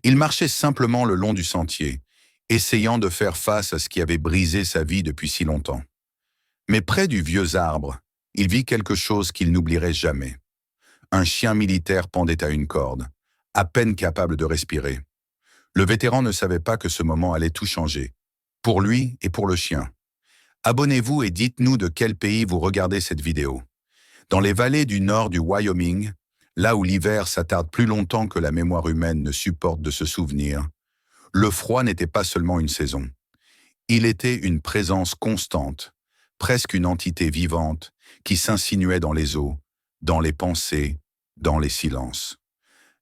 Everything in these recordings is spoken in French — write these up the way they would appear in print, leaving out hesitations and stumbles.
Il marchait simplement le long du sentier, essayant de faire face à ce qui avait brisé sa vie depuis si longtemps. Mais près du vieux arbre, il vit quelque chose qu'il n'oublierait jamais. Un chien militaire pendait à une corde, à peine capable de respirer. Le vétéran ne savait pas que ce moment allait tout changer, pour lui et pour le chien. Abonnez-vous et dites-nous de quel pays vous regardez cette vidéo. Dans les vallées du nord du Wyoming, là où l'hiver s'attarde plus longtemps que la mémoire humaine ne supporte de se souvenir, le froid n'était pas seulement une saison. Il était une présence constante, presque une entité vivante, qui s'insinuait dans les eaux, dans les pensées, dans les silences.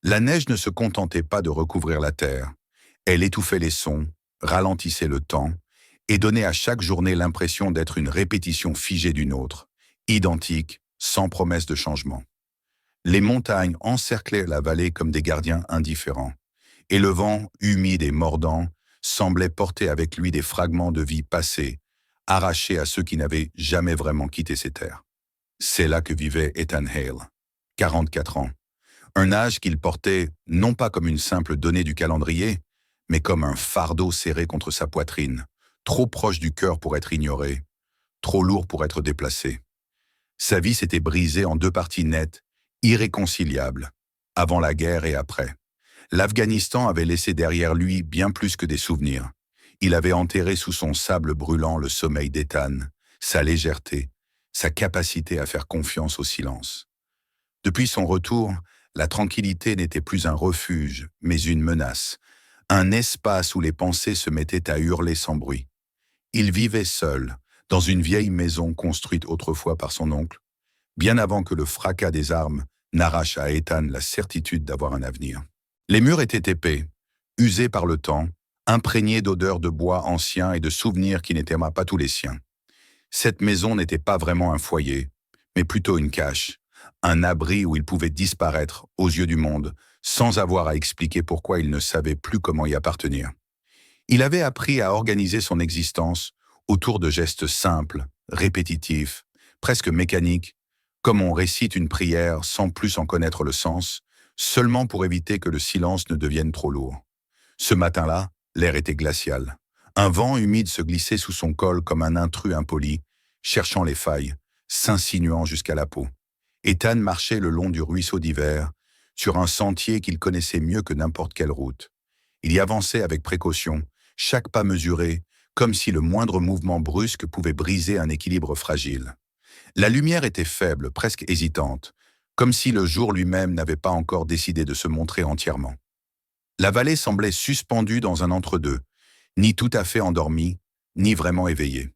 La neige ne se contentait pas de recouvrir la terre. Elle étouffait les sons, ralentissait le temps, et donnait à chaque journée l'impression d'être une répétition figée d'une autre, identique, sans promesse de changement. Les montagnes encerclaient la vallée comme des gardiens indifférents, et le vent, humide et mordant, semblait porter avec lui des fragments de vie passée, arrachés à ceux qui n'avaient jamais vraiment quitté ces terres. C'est là que vivait Ethan Hale, 44 ans, un âge qu'il portait non pas comme une simple donnée du calendrier, mais comme un fardeau serré contre sa poitrine, trop proche du cœur pour être ignoré, trop lourd pour être déplacé. Sa vie s'était brisée en deux parties nettes, irréconciliables, avant la guerre et après. L'Afghanistan avait laissé derrière lui bien plus que des souvenirs. Il avait enterré sous son sable brûlant le sommeil d'Ethan, sa légèreté, sa capacité à faire confiance au silence. Depuis son retour, la tranquillité n'était plus un refuge, mais une menace, un espace où les pensées se mettaient à hurler sans bruit. Il vivait seul, dans une vieille maison construite autrefois par son oncle, bien avant que le fracas des armes n'arrache à Ethan la certitude d'avoir un avenir. Les murs étaient épais, usés par le temps, imprégnés d'odeurs de bois ancien et de souvenirs qui n'étaient pas tous les siens. Cette maison n'était pas vraiment un foyer, mais plutôt une cache, un abri où il pouvait disparaître aux yeux du monde, sans avoir à expliquer pourquoi il ne savait plus comment y appartenir. Il avait appris à organiser son existence autour de gestes simples, répétitifs, presque mécaniques, comme on récite une prière sans plus en connaître le sens, seulement pour éviter que le silence ne devienne trop lourd. Ce matin-là, l'air était glacial. Un vent humide se glissait sous son col comme un intrus impoli, cherchant les failles, s'insinuant jusqu'à la peau. Ethan marchait le long du ruisseau d'hiver, sur un sentier qu'il connaissait mieux que n'importe quelle route. Il y avançait avec précaution, chaque pas mesuré, comme si le moindre mouvement brusque pouvait briser un équilibre fragile. La lumière était faible, presque hésitante, comme si le jour lui-même n'avait pas encore décidé de se montrer entièrement. La vallée semblait suspendue dans un entre-deux, ni tout à fait endormie, ni vraiment éveillée.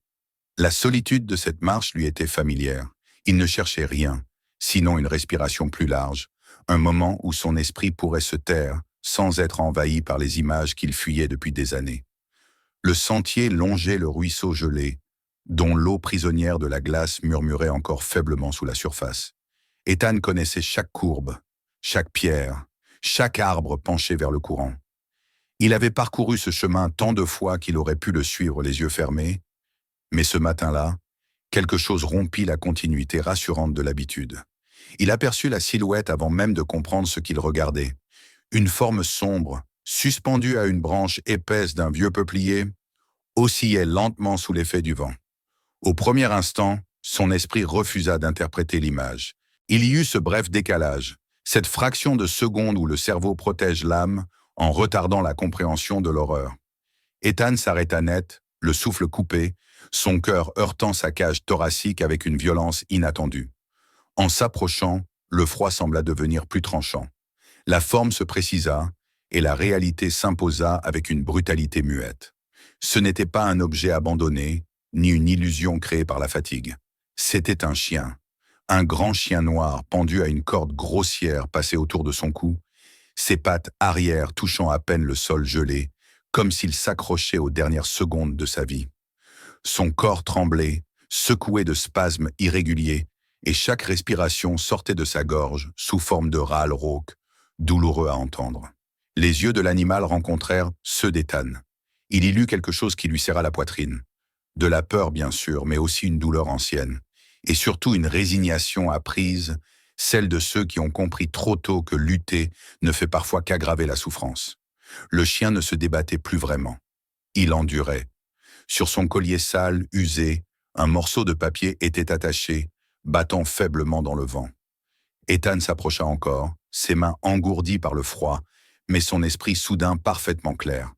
La solitude de cette marche lui était familière. Il ne cherchait rien, sinon une respiration plus large, un moment où son esprit pourrait se taire sans être envahi par les images qu'il fuyait depuis des années. Le sentier longeait le ruisseau gelé, dont l'eau prisonnière de la glace murmurait encore faiblement sous la surface. Ethan connaissait chaque courbe, chaque pierre, chaque arbre penché vers le courant. Il avait parcouru ce chemin tant de fois qu'il aurait pu le suivre les yeux fermés, mais ce matin-là, quelque chose rompit la continuité rassurante de l'habitude. Il aperçut la silhouette avant même de comprendre ce qu'il regardait. Une forme sombre, suspendue à une branche épaisse d'un vieux peuplier, oscillait lentement sous l'effet du vent. Au premier instant, son esprit refusa d'interpréter l'image. Il y eut ce bref décalage, cette fraction de seconde où le cerveau protège l'âme en retardant la compréhension de l'horreur. Ethan s'arrêta net, le souffle coupé, son cœur heurtant sa cage thoracique avec une violence inattendue. En s'approchant, le froid sembla devenir plus tranchant. La forme se précisa et la réalité s'imposa avec une brutalité muette. Ce n'était pas un objet abandonné, ni une illusion créée par la fatigue. C'était un chien, un grand chien noir pendu à une corde grossière passée autour de son cou, ses pattes arrière touchant à peine le sol gelé, comme s'il s'accrochait aux dernières secondes de sa vie. Son corps tremblait, secoué de spasmes irréguliers, et chaque respiration sortait de sa gorge sous forme de râle rauque, douloureux à entendre. Les yeux de l'animal rencontrèrent ceux d'Ethan. Il y lut quelque chose qui lui serra la poitrine. De la peur, bien sûr, mais aussi une douleur ancienne. Et surtout une résignation apprise, celle de ceux qui ont compris trop tôt que lutter ne fait parfois qu'aggraver la souffrance. Le chien ne se débattait plus vraiment. Il endurait. Sur son collier sale, usé, un morceau de papier était attaché, battant faiblement dans le vent. Ethan s'approcha encore, ses mains engourdies par le froid, mais son esprit soudain parfaitement clair.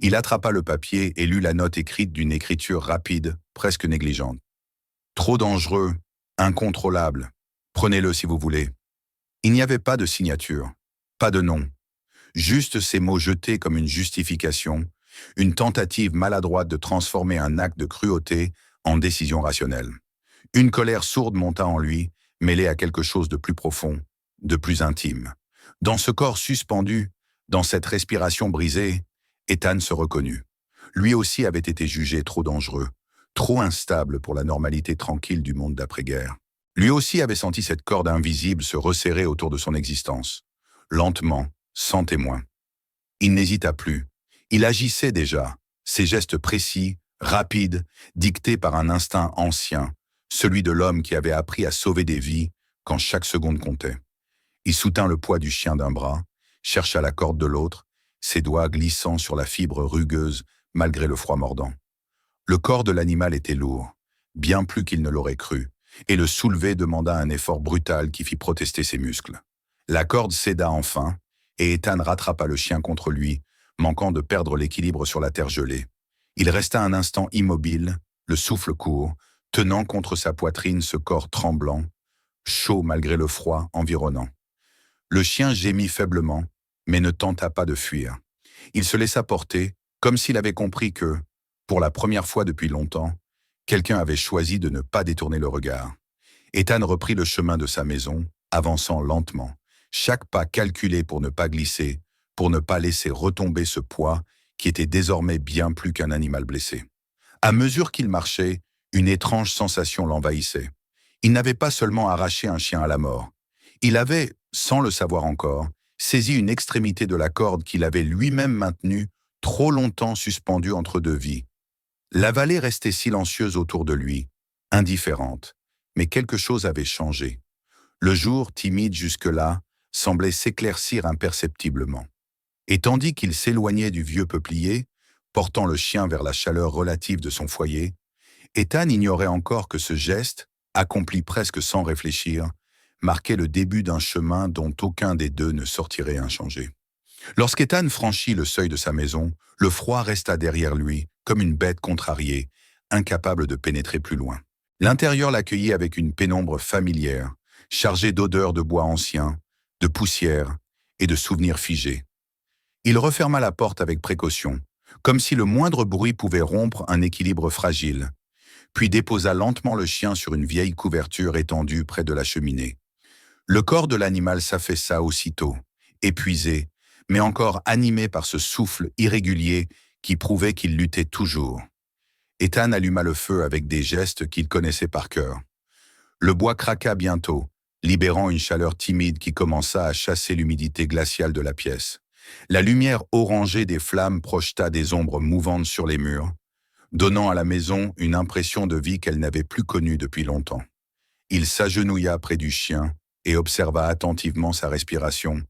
Il attrapa le papier et lut la note écrite d'une écriture rapide, presque négligente. Trop dangereux, incontrôlable. Prenez-le si vous voulez. Il n'y avait pas de signature, pas de nom. Juste ces mots jetés comme une justification, une tentative maladroite de transformer un acte de cruauté en décision rationnelle. Une colère sourde monta en lui, mêlée à quelque chose de plus profond, de plus intime. Dans ce corps suspendu, dans cette respiration brisée, Ethan se reconnut. Lui aussi avait été jugé trop dangereux, trop instable pour la normalité tranquille du monde d'après-guerre. Lui aussi avait senti cette corde invisible se resserrer autour de son existence, lentement, sans témoin. Il n'hésita plus. Il agissait déjà, ses gestes précis, rapides, dictés par un instinct ancien, celui de l'homme qui avait appris à sauver des vies quand chaque seconde comptait. Il soutint le poids du chien d'un bras, chercha la corde de l'autre, ses doigts glissant sur la fibre rugueuse malgré le froid mordant. Le corps de l'animal était lourd, bien plus qu'il ne l'aurait cru, et le soulever demanda un effort brutal qui fit protester ses muscles. La corde céda enfin, et Ethan rattrapa le chien contre lui, manquant de perdre l'équilibre sur la terre gelée. Il resta un instant immobile, le souffle court, tenant contre sa poitrine ce corps tremblant, chaud malgré le froid environnant. Le chien gémit faiblement, mais ne tenta pas de fuir. Il se laissa porter, comme s'il avait compris que, pour la première fois depuis longtemps, quelqu'un avait choisi de ne pas détourner le regard. Ethan reprit le chemin de sa maison, avançant lentement, chaque pas calculé pour ne pas glisser, pour ne pas laisser retomber ce poids qui était désormais bien plus qu'un animal blessé. À mesure qu'il marchait, une étrange sensation l'envahissait. Il n'avait pas seulement arraché un chien à la mort. Il avait, sans le savoir encore, saisi une extrémité de la corde qu'il avait lui-même maintenue trop longtemps suspendue entre deux vies. La vallée restait silencieuse autour de lui, indifférente, mais quelque chose avait changé. Le jour, timide jusque-là, semblait s'éclaircir imperceptiblement. Et tandis qu'il s'éloignait du vieux peuplier, portant le chien vers la chaleur relative de son foyer, Ethan ignorait encore que ce geste, accompli presque sans réfléchir, marquait le début d'un chemin dont aucun des deux ne sortirait inchangé. Lorsqu'Ethan franchit le seuil de sa maison, le froid resta derrière lui, comme une bête contrariée, incapable de pénétrer plus loin. L'intérieur l'accueillit avec une pénombre familière, chargée d'odeurs de bois ancien, de poussière et de souvenirs figés. Il referma la porte avec précaution, comme si le moindre bruit pouvait rompre un équilibre fragile, puis déposa lentement le chien sur une vieille couverture étendue près de la cheminée. Le corps de l'animal s'affaissa aussitôt, épuisé, mais encore animé par ce souffle irrégulier qui prouvait qu'il luttait toujours. Ethan alluma le feu avec des gestes qu'il connaissait par cœur. Le bois craqua bientôt, libérant une chaleur timide qui commença à chasser l'humidité glaciale de la pièce. La lumière orangée des flammes projeta des ombres mouvantes sur les murs, donnant à la maison une impression de vie qu'elle n'avait plus connue depuis longtemps. Il s'agenouilla près du chien et observa attentivement sa respiration,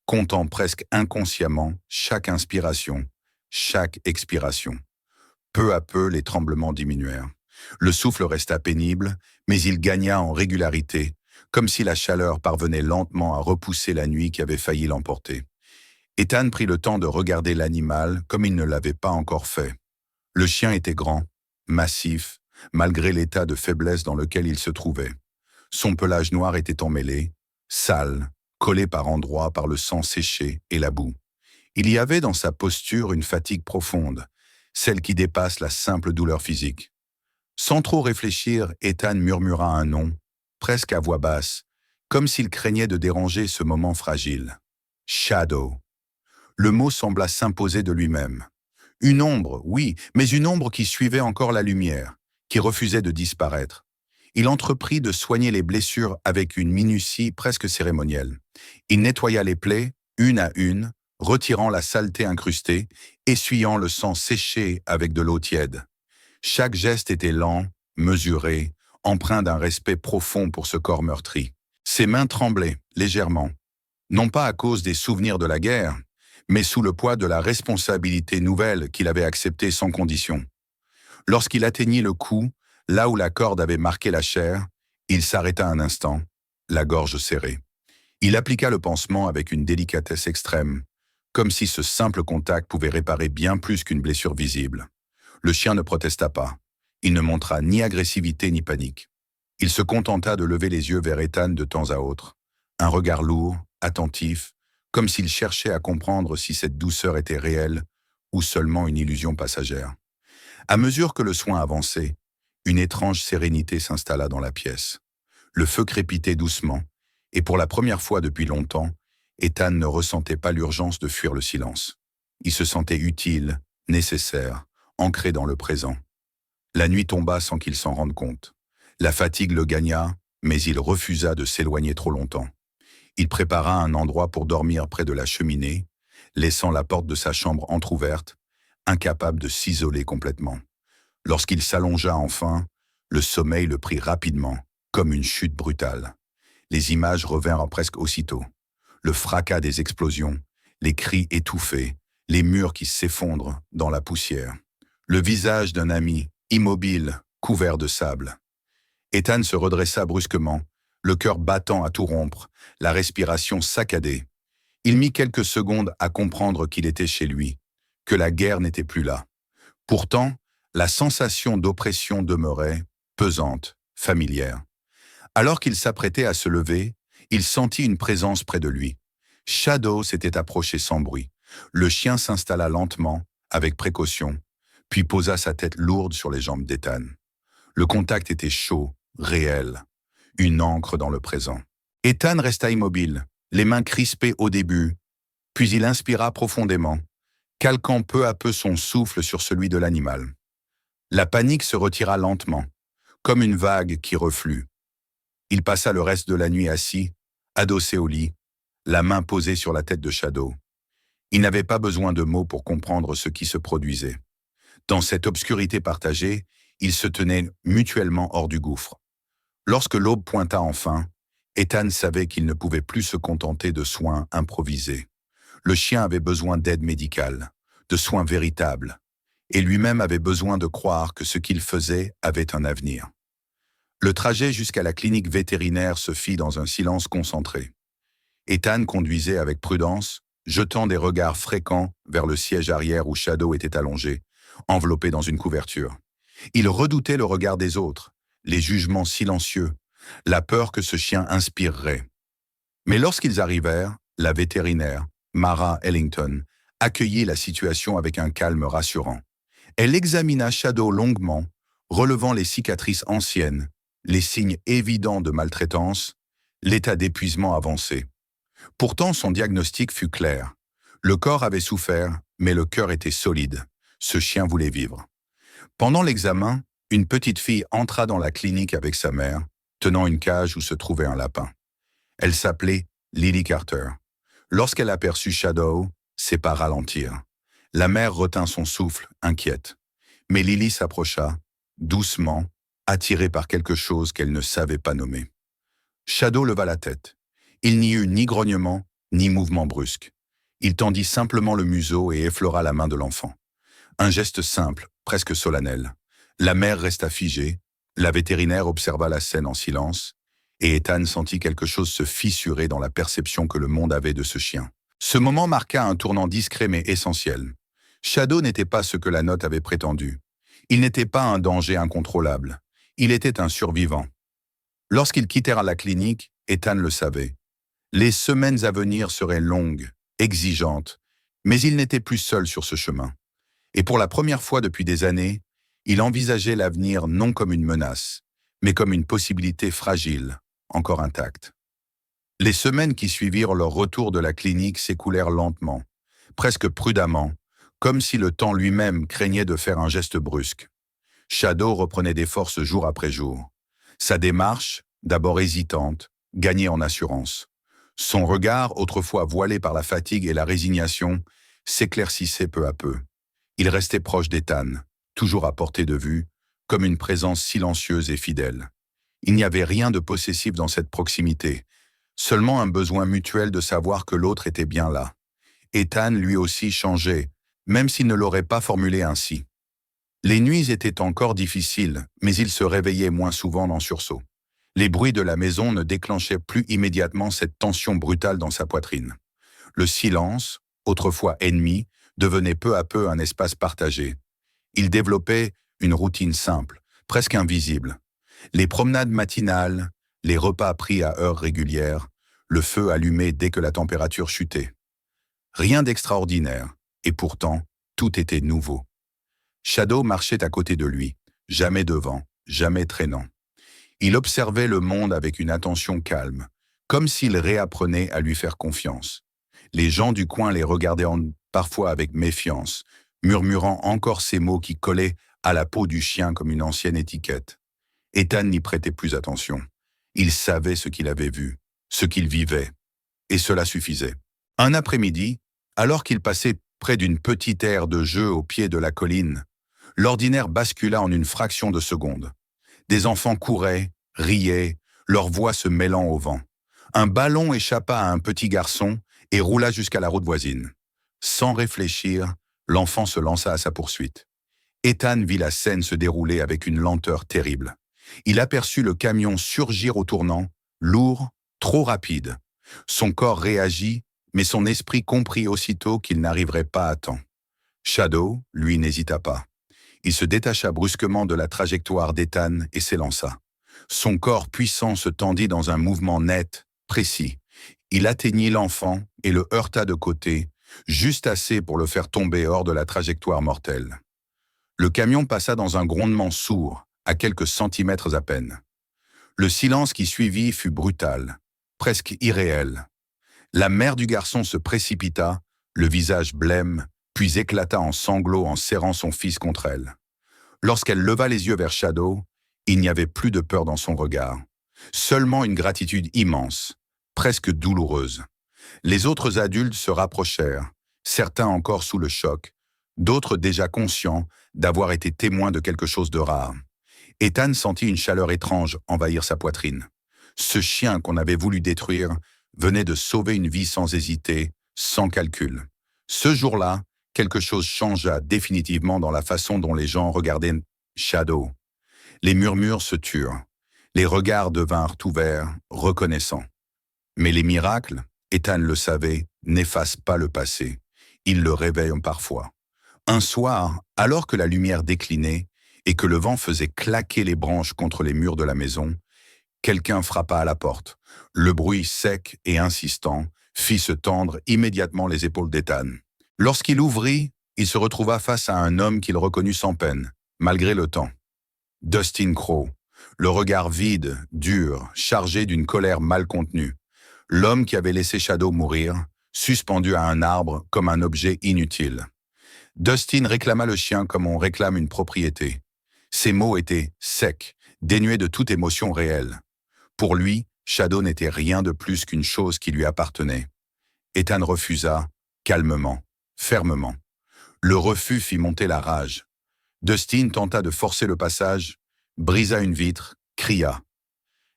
comptant presque inconsciemment chaque inspiration, chaque expiration. Peu à peu, les tremblements diminuèrent. Le souffle resta pénible, mais il gagna en régularité, comme si la chaleur parvenait lentement à repousser la nuit qui avait failli l'emporter. Ethan prit le temps de regarder l'animal comme il ne l'avait pas encore fait. Le chien était grand, massif, malgré l'état de faiblesse dans lequel il se trouvait. Son pelage noir était emmêlé, sale, collé par endroits par le sang séché et la boue. Il y avait dans sa posture une fatigue profonde, celle qui dépasse la simple douleur physique. Sans trop réfléchir, Ethan murmura un nom, presque à voix basse, comme s'il craignait de déranger ce moment fragile. Shadow. Le mot sembla s'imposer de lui-même. Une ombre, oui, mais une ombre qui suivait encore la lumière, qui refusait de disparaître. Il entreprit de soigner les blessures avec une minutie presque cérémonielle. Il nettoya les plaies, une à une, retirant la saleté incrustée, essuyant le sang séché avec de l'eau tiède. Chaque geste était lent, mesuré, empreint d'un respect profond pour ce corps meurtri. Ses mains tremblaient, légèrement. Non pas à cause des souvenirs de la guerre, mais sous le poids de la responsabilité nouvelle qu'il avait acceptée sans condition. Lorsqu'il atteignit le cou, là où la corde avait marqué la chair, il s'arrêta un instant, la gorge serrée. Il appliqua le pansement avec une délicatesse extrême, comme si ce simple contact pouvait réparer bien plus qu'une blessure visible. Le chien ne protesta pas. Il ne montra ni agressivité ni panique. Il se contenta de lever les yeux vers Ethan de temps à autre, un regard lourd, attentif, comme s'il cherchait à comprendre si cette douceur était réelle ou seulement une illusion passagère. À mesure que le soin avançait, une étrange sérénité s'installa dans la pièce. Le feu crépitait doucement, et pour la première fois depuis longtemps, Ethan ne ressentait pas l'urgence de fuir le silence. Il se sentait utile, nécessaire, ancré dans le présent. La nuit tomba sans qu'il s'en rende compte. La fatigue le gagna, mais il refusa de s'éloigner trop longtemps. Il prépara un endroit pour dormir près de la cheminée, laissant la porte de sa chambre entr'ouverte, incapable de s'isoler complètement. Lorsqu'il s'allongea enfin, le sommeil le prit rapidement, comme une chute brutale. Les images revinrent presque aussitôt. Le fracas des explosions, les cris étouffés, les murs qui s'effondrent dans la poussière. Le visage d'un ami, immobile, couvert de sable. Ethan se redressa brusquement, le cœur battant à tout rompre, la respiration saccadée. Il mit quelques secondes à comprendre qu'il était chez lui, que la guerre n'était plus là. Pourtant, la sensation d'oppression demeurait, pesante, familière. Alors qu'il s'apprêtait à se lever, il sentit une présence près de lui. Shadow s'était approché sans bruit. Le chien s'installa lentement, avec précaution, puis posa sa tête lourde sur les jambes d'Ethan. Le contact était chaud, réel, une encre dans le présent. Ethan resta immobile, les mains crispées au début, puis il inspira profondément, calquant peu à peu son souffle sur celui de l'animal. La panique se retira lentement, comme une vague qui reflue. Il passa le reste de la nuit assis, adossé au lit, la main posée sur la tête de Shadow. Il n'avait pas besoin de mots pour comprendre ce qui se produisait. Dans cette obscurité partagée, ils se tenaient mutuellement hors du gouffre. Lorsque l'aube pointa enfin, Ethan savait qu'il ne pouvait plus se contenter de soins improvisés. Le chien avait besoin d'aide médicale, de soins véritables, et lui-même avait besoin de croire que ce qu'il faisait avait un avenir. Le trajet jusqu'à la clinique vétérinaire se fit dans un silence concentré. Ethan conduisait avec prudence, jetant des regards fréquents vers le siège arrière où Shadow était allongé, enveloppé dans une couverture. Il redoutait le regard des autres, les jugements silencieux, la peur que ce chien inspirerait. Mais lorsqu'ils arrivèrent, la vétérinaire, Mara Ellington, accueillit la situation avec un calme rassurant. Elle examina Shadow longuement, relevant les cicatrices anciennes, les signes évidents de maltraitance, l'état d'épuisement avancé. Pourtant, son diagnostic fut clair. Le corps avait souffert, mais le cœur était solide. Ce chien voulait vivre. Pendant l'examen, une petite fille entra dans la clinique avec sa mère, tenant une cage où se trouvait un lapin. Elle s'appelait Lily Carter. Lorsqu'elle aperçut Shadow, ses pas ralentirent. La mère retint son souffle, inquiète. Mais Lily s'approcha, doucement, attirée par quelque chose qu'elle ne savait pas nommer. Shadow leva la tête. Il n'y eut ni grognement, ni mouvement brusque. Il tendit simplement le museau et effleura la main de l'enfant. Un geste simple, presque solennel. La mère resta figée, la vétérinaire observa la scène en silence, et Ethan sentit quelque chose se fissurer dans la perception que le monde avait de ce chien. Ce moment marqua un tournant discret mais essentiel. Shadow n'était pas ce que la note avait prétendu. Il n'était pas un danger incontrôlable. Il était un survivant. Lorsqu'ils quittèrent la clinique, Ethan le savait. Les semaines à venir seraient longues, exigeantes, mais il n'était plus seul sur ce chemin. Et pour la première fois depuis des années, il envisageait l'avenir non comme une menace, mais comme une possibilité fragile, encore intacte. Les semaines qui suivirent leur retour de la clinique s'écoulèrent lentement, presque prudemment, comme si le temps lui-même craignait de faire un geste brusque. Shadow reprenait des forces jour après jour. Sa démarche, d'abord hésitante, gagnait en assurance. Son regard, autrefois voilé par la fatigue et la résignation, s'éclaircissait peu à peu. Il restait proche d'Ethan, toujours à portée de vue, comme une présence silencieuse et fidèle. Il n'y avait rien de possessif dans cette proximité, seulement un besoin mutuel de savoir que l'autre était bien là. Ethan lui aussi changeait, même s'il ne l'aurait pas formulé ainsi. Les nuits étaient encore difficiles, mais il se réveillait moins souvent en sursaut. Les bruits de la maison ne déclenchaient plus immédiatement cette tension brutale dans sa poitrine. Le silence, autrefois ennemi, devenait peu à peu un espace partagé. Il développait une routine simple, presque invisible. Les promenades matinales, les repas pris à heures régulières, le feu allumé dès que la température chutait. Rien d'extraordinaire, et pourtant, tout était nouveau. Shadow marchait à côté de lui, jamais devant, jamais traînant. Il observait le monde avec une attention calme, comme s'il réapprenait à lui faire confiance. Les gens du coin les regardaient parfois avec méfiance, murmurant encore ces mots qui collaient à la peau du chien comme une ancienne étiquette. Ethan n'y prêtait plus attention. Il savait ce qu'il avait vu, ce qu'il vivait, et cela suffisait. Un après-midi, alors qu'il passait près d'une petite aire de jeu au pied de la colline, l'ordinaire bascula en une fraction de seconde. Des enfants couraient, riaient, leurs voix se mêlant au vent. Un ballon échappa à un petit garçon et roula jusqu'à la route voisine. Sans réfléchir, l'enfant se lança à sa poursuite. Ethan vit la scène se dérouler avec une lenteur terrible. Il aperçut le camion surgir au tournant, lourd, trop rapide. Son corps réagit, mais son esprit comprit aussitôt qu'il n'arriverait pas à temps. Shadow, lui, n'hésita pas. Il se détacha brusquement de la trajectoire d'Ethan et s'élança. Son corps puissant se tendit dans un mouvement net, précis. Il atteignit l'enfant et le heurta de côté, juste assez pour le faire tomber hors de la trajectoire mortelle. Le camion passa dans un grondement sourd, à quelques centimètres à peine. Le silence qui suivit fut brutal, presque irréel. La mère du garçon se précipita, le visage blême, puis éclata en sanglots en serrant son fils contre elle. Lorsqu'elle leva les yeux vers Shadow, il n'y avait plus de peur dans son regard, seulement une gratitude immense, presque douloureuse. Les autres adultes se rapprochèrent, certains encore sous le choc, d'autres déjà conscients d'avoir été témoins de quelque chose de rare. Ethan sentit une chaleur étrange envahir sa poitrine. Ce chien qu'on avait voulu détruire venait de sauver une vie sans hésiter, sans calcul. Ce jour-là, quelque chose changea définitivement dans la façon dont les gens regardaient Shadow. Les murmures se turent. Les regards devinrent ouverts, reconnaissants. Mais les miracles, Ethan le savait, n'effacent pas le passé. Ils le réveillent parfois. Un soir, alors que la lumière déclinait et que le vent faisait claquer les branches contre les murs de la maison, quelqu'un frappa à la porte. Le bruit sec et insistant fit se tendre immédiatement les épaules d'Ethan. Lorsqu'il ouvrit, il se retrouva face à un homme qu'il reconnut sans peine, malgré le temps. Dustin Crowe, le regard vide, dur, chargé d'une colère mal contenue. L'homme qui avait laissé Shadow mourir, suspendu à un arbre comme un objet inutile. Dustin réclama le chien comme on réclame une propriété. Ses mots étaient secs, dénués de toute émotion réelle. Pour lui, Shadow n'était rien de plus qu'une chose qui lui appartenait. Ethan refusa, calmement, fermement. Le refus fit monter la rage. Dustin tenta de forcer le passage, brisa une vitre, cria.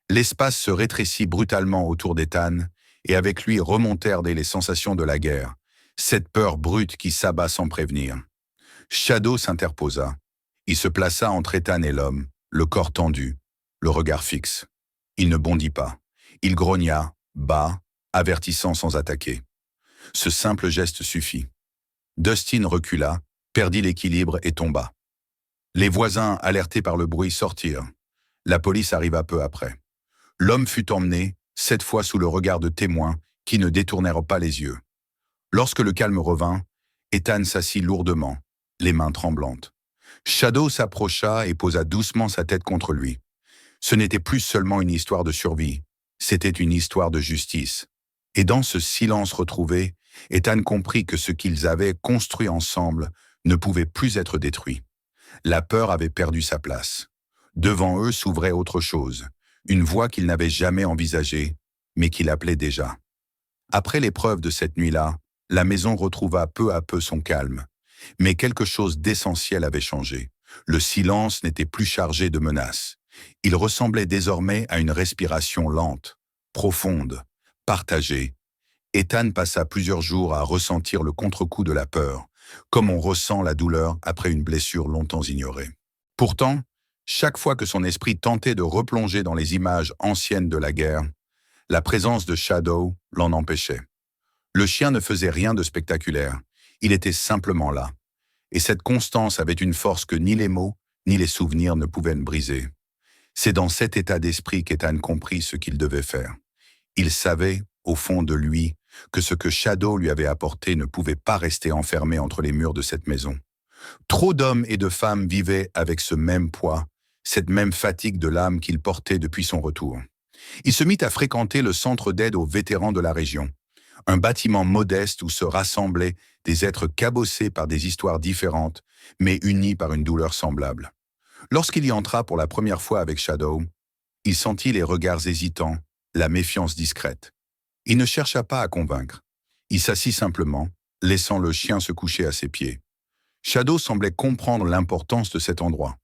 L'espace se rétrécit brutalement autour d'Ethan, et avec lui remontèrent les sensations de la guerre, cette peur brute qui s'abat sans prévenir. Shadow s'interposa. Il se plaça entre Ethan et l'homme, le corps tendu, le regard fixe. Il ne bondit pas. Il grogna, bas, avertissant sans attaquer. Ce simple geste suffit. Dustin recula, perdit l'équilibre et tomba. Les voisins, alertés par le bruit, sortirent. La police arriva peu après. L'homme fut emmené, cette fois sous le regard de témoins qui ne détournèrent pas les yeux. Lorsque le calme revint, Ethan s'assit lourdement, les mains tremblantes. Shadow s'approcha et posa doucement sa tête contre lui. Ce n'était plus seulement une histoire de survie, c'était une histoire de justice. Et dans ce silence retrouvé, Ethan comprit que ce qu'ils avaient construit ensemble ne pouvait plus être détruit. La peur avait perdu sa place. Devant eux s'ouvrait autre chose, une voie qu'ils n'avaient jamais envisagée, mais qu'il appelait déjà. Après l'épreuve de cette nuit-là, la maison retrouva peu à peu son calme. Mais quelque chose d'essentiel avait changé. Le silence n'était plus chargé de menaces. Il ressemblait désormais à une respiration lente, profonde, partagée. Ethan passa plusieurs jours à ressentir le contre-coup de la peur, comme on ressent la douleur après une blessure longtemps ignorée. Pourtant, chaque fois que son esprit tentait de replonger dans les images anciennes de la guerre, la présence de Shadow l'en empêchait. Le chien ne faisait rien de spectaculaire, il était simplement là. Et cette constance avait une force que ni les mots, ni les souvenirs ne pouvaient briser. C'est dans cet état d'esprit qu'Ethan comprit ce qu'il devait faire. Il savait, au fond de lui, que ce que Shadow lui avait apporté ne pouvait pas rester enfermé entre les murs de cette maison. Trop d'hommes et de femmes vivaient avec ce même poids, cette même fatigue de l'âme qu'il portait depuis son retour. Il se mit à fréquenter le centre d'aide aux vétérans de la région, un bâtiment modeste où se rassemblaient des êtres cabossés par des histoires différentes, mais unis par une douleur semblable. Lorsqu'il y entra pour la première fois avec Shadow, il sentit les regards hésitants, la méfiance discrète. Il ne chercha pas à convaincre. Il s'assit simplement, laissant le chien se coucher à ses pieds. Shadow semblait comprendre l'importance de cet endroit.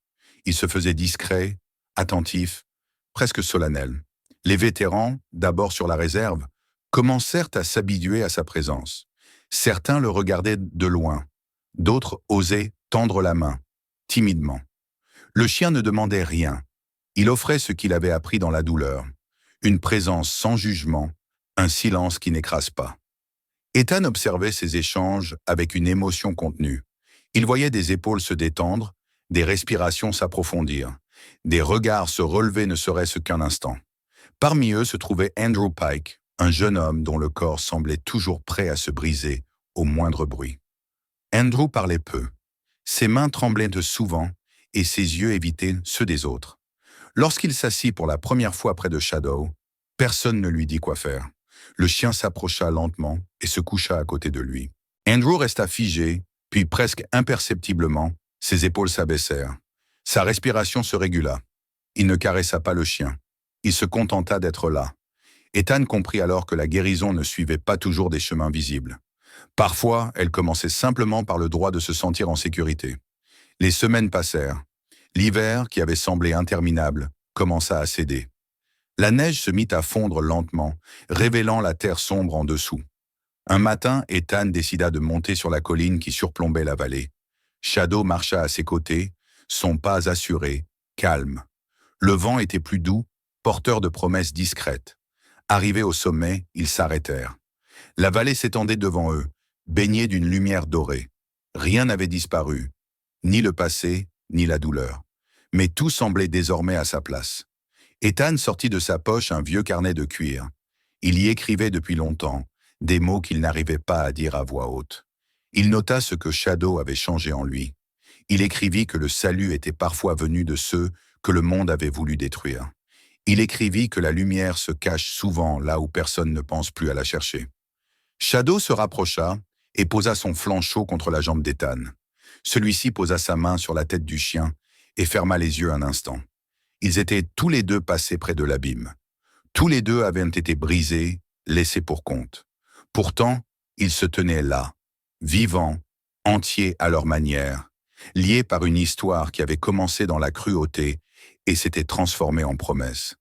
Il se faisait discret, attentif, presque solennel. Les vétérans, d'abord sur la réserve, commencèrent à s'habituer à sa présence. Certains le regardaient de loin, d'autres osaient tendre la main, timidement. Le chien ne demandait rien. Il offrait ce qu'il avait appris dans la douleur, une présence sans jugement, un silence qui n'écrase pas. Ethan observait ces échanges avec une émotion contenue. Il voyait des épaules se détendre, des respirations s'approfondir, des regards se relever ne serait-ce qu'un instant. Parmi eux se trouvait Andrew Pike, un jeune homme dont le corps semblait toujours prêt à se briser au moindre bruit. Andrew parlait peu. Ses mains tremblaient de souvent et ses yeux évitaient ceux des autres. Lorsqu'il s'assit pour la première fois près de Shadow, personne ne lui dit quoi faire. Le chien s'approcha lentement et se coucha à côté de lui. Andrew resta figé, puis presque imperceptiblement, ses épaules s'abaissèrent. Sa respiration se régula. Il ne caressa pas le chien. Il se contenta d'être là. Ethan comprit alors que la guérison ne suivait pas toujours des chemins visibles. Parfois, elle commençait simplement par le droit de se sentir en sécurité. Les semaines passèrent. L'hiver, qui avait semblé interminable, commença à céder. La neige se mit à fondre lentement, révélant la terre sombre en dessous. Un matin, Ethan décida de monter sur la colline qui surplombait la vallée. Shadow marcha à ses côtés, son pas assuré, calme. Le vent était plus doux, porteur de promesses discrètes. Arrivés au sommet, ils s'arrêtèrent. La vallée s'étendait devant eux, baignée d'une lumière dorée. Rien n'avait disparu, ni le passé, ni la douleur. Mais tout semblait désormais à sa place. Ethan sortit de sa poche un vieux carnet de cuir. Il y écrivait depuis longtemps, des mots qu'il n'arrivait pas à dire à voix haute. Il nota ce que Shadow avait changé en lui. Il écrivit que le salut était parfois venu de ceux que le monde avait voulu détruire. Il écrivit que la lumière se cache souvent là où personne ne pense plus à la chercher. Shadow se rapprocha et posa son flanc chaud contre la jambe d'Ethan. Celui-ci posa sa main sur la tête du chien et ferma les yeux un instant. Ils étaient tous les deux passés près de l'abîme. Tous les deux avaient été brisés, laissés pour compte. Pourtant, ils se tenaient là, vivants, entiers à leur manière, liés par une histoire qui avait commencé dans la cruauté et s'était transformée en promesse.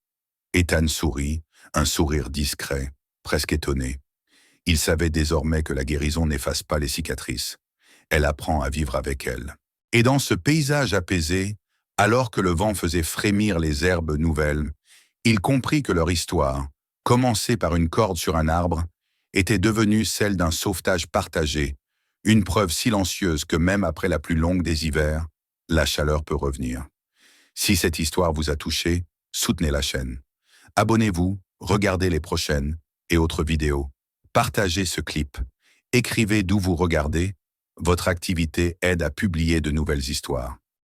Ethan sourit, un sourire discret, presque étonné. Il savait désormais que la guérison n'efface pas les cicatrices. Elle apprend à vivre avec elles. Et dans ce paysage apaisé, alors que le vent faisait frémir les herbes nouvelles, il comprit que leur histoire, commencée par une corde sur un arbre, était devenue celle d'un sauvetage partagé, une preuve silencieuse que même après la plus longue des hivers, la chaleur peut revenir. Si cette histoire vous a touché, soutenez la chaîne. Abonnez-vous, regardez les prochaines et autres vidéos. Partagez ce clip. Écrivez d'où vous regardez. Votre activité aide à publier de nouvelles histoires.